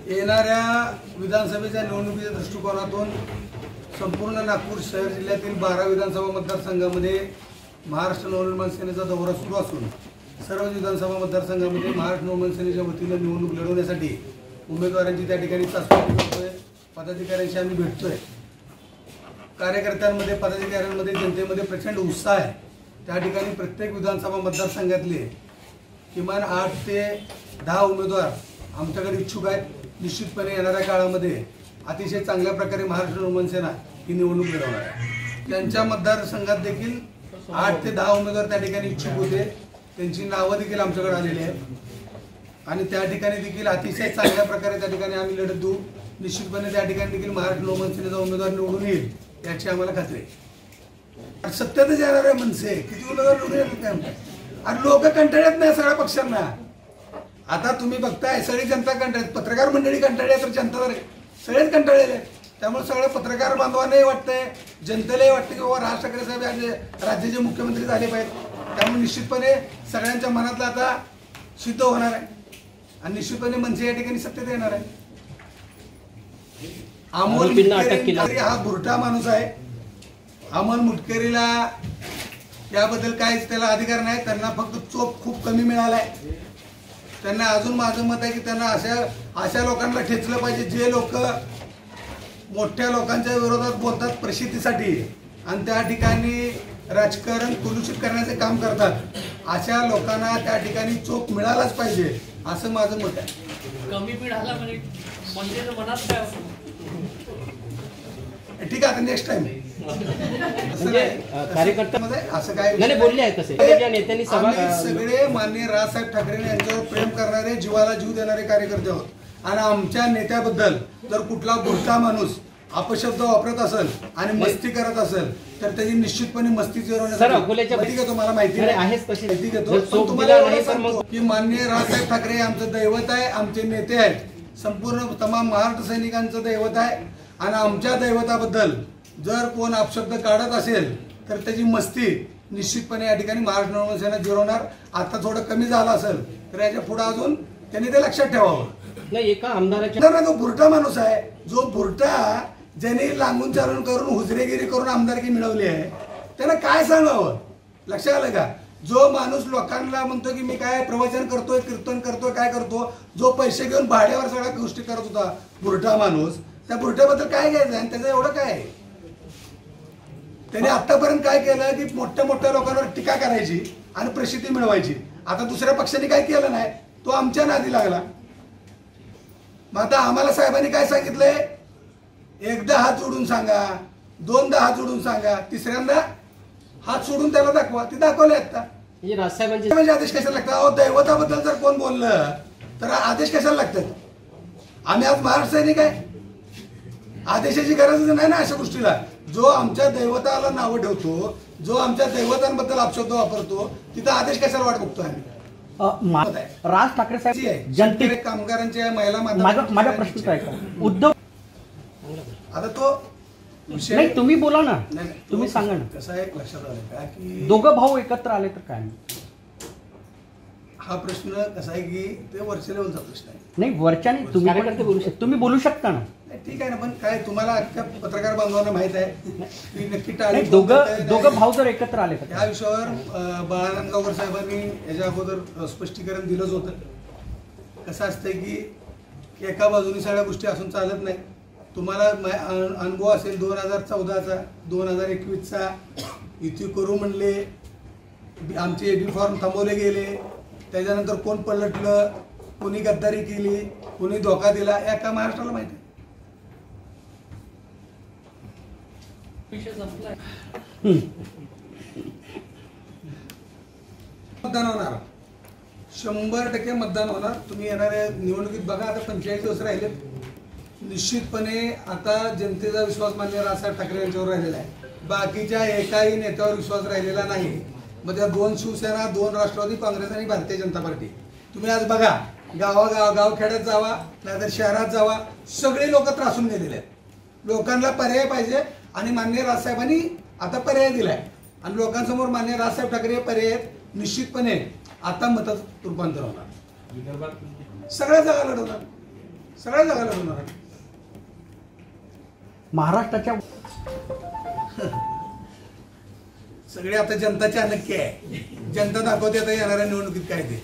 येणाऱ्या विधानसभेच्या निवडणुकीच्या दृष्टिकोनातून संपूर्ण नागपूर शहर जिल्ह्यातील 12 विधानसभा मतदारसंघामध्ये महाराष्ट्र नवनिर्माण सेनेचा दौरा सुरू असून सर्व विधानसभा मतदारसंघामध्ये महाराष्ट्र नवनिर्माण सेनेच्या वतीने निवडणूक लढवण्यासाठी उमेदवारांची त्या ठिकाणी चाचपणी करतोय। पदाधिकाऱ्यांशी आम्ही भेटतोय। कार्यकर्त्यांमध्ये, पदाधिकाऱ्यांमध्ये, जनतेमध्ये प्रचंड उत्साह आहे। त्या ठिकाणी प्रत्येक विधानसभा मतदारसंघातले किमान 8 ते 10 उमेदवार आमच्याकडे इच्छुक आहेत। निश्चितपणे येणाऱ्या काळामध्ये अतिशय चांगल्या प्रकारे महाराष्ट्र नवनिर्माण सेना ही निवडणूक लढवणार आहे। त्यांच्या मतदारसंघात देखील 8 ते 10 उमेदवार त्या ठिकाणी इच्छुक होते। त्यांची नावं देखील आमच्याकडे आलेली आहेत आणि त्या ठिकाणी देखील अतिशय चांगल्या प्रकारे त्या ठिकाणी आम्ही लढत देऊ। निश्चितपणे त्या ठिकाणी देखील महाराष्ट्र नवनिर्माण सेनेचा उमेदवार निवडून येईल याची आम्हाला खात्री आहे। सत्तेतच येणार आहे मनसे, किती उमेदवार निवडून येतात आणि लोक कंटाळत नाही सगळ्या पक्षांना। आता तुम्ही बघताय सगळी जनता कंटाळत, पत्रकार मंडळी कंटाळली तर जनता सगळेच कंटाळलेले। त्यामुळे सगळे पत्रकार बांधवांनाही वाटतंय, जनतेलाही वाटतं की बाबा राज ठाकरे साहेब राज्याचे मुख्यमंत्री झाले पाहिजेत। त्यामुळे निश्चितपणे सगळ्यांच्या मनातला आता सिद्ध होणार आहे आणि निश्चितपणे मनसे या ठिकाणी सत्तेत येणार आहे। अमोल मुटकेरी हा बुरटा माणूस आहे। अमोल मुटकेरीला याबद्दल काहीच त्याला अधिकार नाही। त्यांना फक्त चोप खूप कमी मिळालाय। त्यांना अजून माझं मत आहे की त्यांना अशा लोकांना ठेचलं पाहिजे जे लोक मोठ्या लोकांच्या विरोधात बोलतात प्रसिद्धीसाठी आणि त्या ठिकाणी राजकारण कुलुषित करण्याचे काम करतात। अशा लोकांना त्या ठिकाणी चोप मिळालाच पाहिजे असं माझं मत आहे। कमी मिळाला म्हणजे मनात काय ठीक आहे, आता नेक्स्ट टाइम कार्यकर्त्यामध्ये असं काय बोलले आहे तसे नेत्यांनी सगळे माननीय राजसाहेब ठाकरे यांच्यावर प्रेम करणारे, जीवाला जीव देणारे कार्यकर्ते आहोत आणि आमच्या नेत्याबद्दल जर कुठला बुरटा माणूस अपशब्द वापरत असेल आणि मस्ती करत असेल तर त्याची निश्चितपणे मस्ती जिरवण्यासाठी घेतो। मला माहिती माहिती घेतो, तुम्हाला सांगतो की माननीय राजसाहेब ठाकरे आमचं दैवत आहे, आमचे नेते आहेत, संपूर्ण तमाम महाराष्ट्र सैनिकांचं दैवत आहे आणि आमच्या दैवताबद्दल जर कोण अपशब्द काढत असेल तर त्याची मस्ती निश्चितपणे या ठिकाणी महाराष्ट्र नवनिर्माण सेना जिरवणार। आता थोडं कमी झालं असेल तर याच्या पुढे अजून त्यांनी ते लक्षात ठेवावं। नाही, एका आमदाराच्या जो बुरटा माणूस आहे, जो बुरटा ज्याने लांबून चालून करून हुजरेगिरी करून आमदारकी मिळवली आहे, त्याला काय सांगावं? लक्षात आलं का? जो माणूस लोकांना म्हणतो की मी काय प्रवचन करतोय, कीर्तन करतोय, काय करतो, जो पैसे घेऊन भाड्यावर सगळ्या गोष्टी करत होता बुरटा माणूस, त्या बुरट्याबद्दल काय घ्यायचं आणि त्याचं एवढं काय आहे? त्याने आतापर्यंत काय केलं की मोठ्या मोठ्या लोकांवर टीका करायची आणि प्रसिद्धी मिळवायची। आता दुसऱ्या पक्षाने काय केलं नाही, तो आमच्या नादी लागला। मग आता आम्हाला साहेबांनी काय सांगितलंय, एकदा हात जोडून सांगा, दोनदा हात जोडून सांगा, तिसऱ्यांदा हात सोडून त्याला दाखवा। ते दाखवले आता राजसाहेबांचे आदेश कशाला लागतात? अहो, दैवताबद्दल जर कोण बोललं तर आदेश कशाला लागतात? आम्ही आज महाराष्ट्र सैनिक आहे, आदेशाची गरजच नाही ना अशा गोष्टीला। जो आमच्या दैवताला नावं ठेवतो, जो आमच्या दैवतांबद्दल अपशब्द वापरतो, तिथं आदेश कशाला वाट बघतो आम्ही? राज ठाकरे साहेब जनते कामगारांच्या महिला माझा प्रश्न काय का उद्धव आता तो नाही, तुम्ही बोला ना, तुम्ही सांगा ना। कसं आहे लक्षात आलं का की दोघं भाऊ एकत्र आले तर काय? हा प्रश्न कसा आहे की ते वरच्या लेवलचा प्रश्न आहे। नाही, वरच्याने तुम्ही बोलू शकता ना। ठीक आहे ना, पण काय तुम्हाला अख्ख्या पत्रकार बांधवांना माहित आहे की नक्की टाळी दोघं भाऊ जर एकत्र आले तर या विषयावर बाळानंद गावकर साहेबांनी याच्या अगोदर स्पष्टीकरण दिलंच होतं। कसं असतंय की एका बाजूने सगळ्या गोष्टी असून चालत नाही। तुम्हाला अनुभव असेल 2014चा, 2021चा, युती करू म्हणले, आमचे एबी फॉर्म थांबवले गेले, त्याच्यानंतर कोण पलटलं, कोणी गद्दारी केली, कोणी धोका दिला, एका महाराष्ट्राला माहिती आहे। मतदान होणार, 100% मतदान होणार। तुम्ही येणाऱ्या निवडणुकीत बघा, आता 45 दिवस राहिले। निश्चितपणे आता जनतेचा विश्वास माननीय राजसाहेब ठाकरे यांच्यावर राहिलेला आहे। बाकीच्या एकाही नेत्यावर विश्वास राहिलेला नाही। मग त्या 2 शिवसेना, 2 राष्ट्रवादी काँग्रेस आणि भारतीय जनता पार्टी, तुम्ही आज बघा, गावखेड्यात जावा नाहीतर शहरात जावा, सगळे लोक त्रासून गेलेले आहेत। लोकांना पर्याय पाहिजे आणि माननीय राजसाहेबांनी आता पर्याय दिलाय आणि लोकांसमोर माननीय राजसाहेब ठाकरे पर्याय निश्चितपणे आता मतात रूपांतर होणार। सगळ्या जागा लढवणार, सगळ्या जागाला होणार. महाराष्ट्राच्या सगळे आता जनताच्या नक्की आहे. जनता दाखवते आता येणाऱ्या निवडणुकीत काय ते.